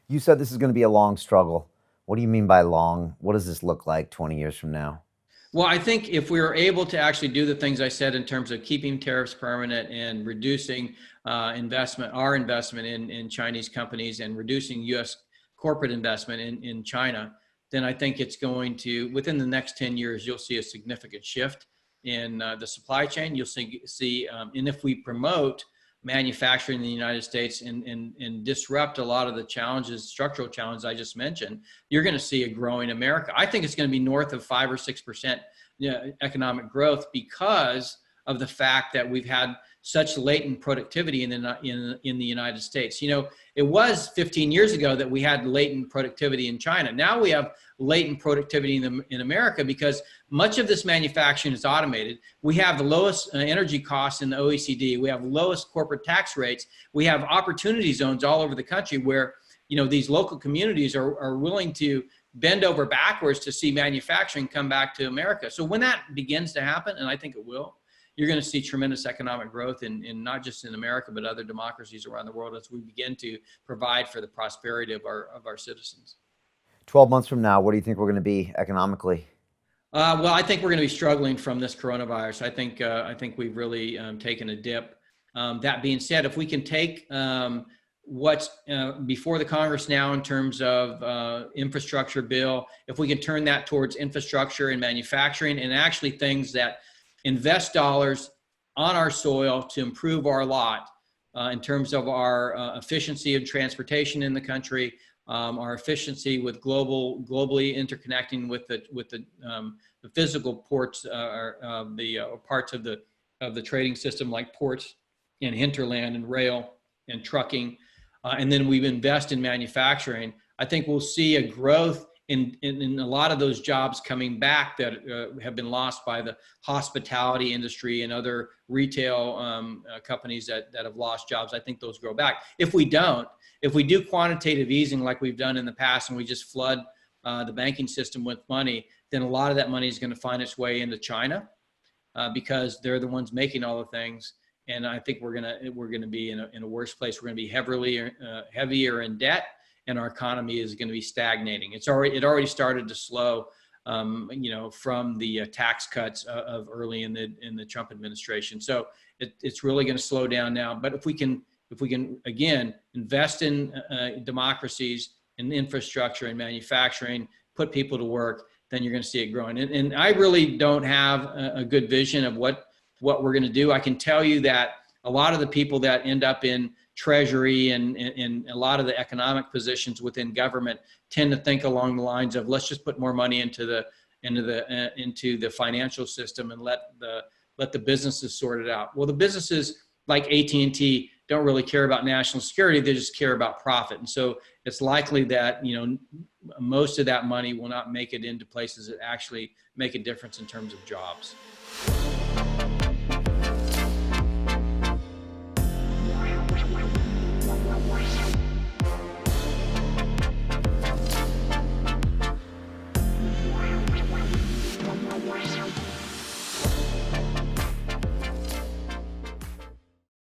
You said this is going to be a long struggle. What do you mean by long? What does this look like 20 years from now? Well, I think if we were able to actually do the things I said in terms of keeping tariffs permanent and reducing our investment in Chinese companies and reducing U.S. corporate investment in China, then I think it's going to, within the next 10 years, you'll see a significant shift in the supply chain. You'll and if we promote manufacturing in the United States and disrupt a lot of the challenges, structural challenges I just mentioned, you're going to see a growing America. I think it's going to be north of 5 or 6% economic growth because of the fact that we've had such latent productivity in the United States. You know, it was 15 years ago that we had latent productivity in China. Now we have latent productivity in America because much of this manufacturing is automated. We have the lowest energy costs in the OECD. We have lowest corporate tax rates. We have opportunity zones all over the country where, you know, these local communities are willing to bend over backwards to see manufacturing come back to America. So when that begins to happen, and I think it will, you're going to see tremendous economic growth in not just in America, but other democracies around the world as we begin to provide for the prosperity of our citizens. 12 months from now, what do you think we're going to be economically? Well, I think we're going to be struggling from this coronavirus. I think we've really taken a dip. That being said, if we can take what's before the Congress now in terms of infrastructure bill, if we can turn that towards infrastructure and manufacturing and actually things that invest dollars on our soil to improve our lot in terms of our efficiency of transportation in the country, our efficiency with globally interconnecting with the physical ports, parts of the trading system like ports and hinterland and rail and trucking, and then we invest in manufacturing. I think we'll see a growth in a lot of those jobs coming back that have been lost by the hospitality industry and other retail companies that have lost jobs. I think those grow back. If we do quantitative easing like we've done in the past and we just flood the banking system with money, then a lot of that money is going to find its way into China because they're the ones making all the things. And I think we're gonna be in a worse place. We're gonna be heavier in debt, and our economy is going to be stagnating. It already started to slow, you know, from the tax cuts of early in the Trump administration. So it's really going to slow down now. But if we can again invest in democracies and infrastructure and manufacturing, put people to work, then you're going to see it growing. And I really don't have a good vision of what we're going to do. I can tell you that a lot of the people that end up in Treasury and a lot of the economic positions within government tend to think along the lines of let's just put more money into the financial system and let the businesses sort it out. Well, the businesses like AT&T don't really care about national security; they just care about profit. And so it's likely that, you know, most of that money will not make it into places that actually make a difference in terms of jobs.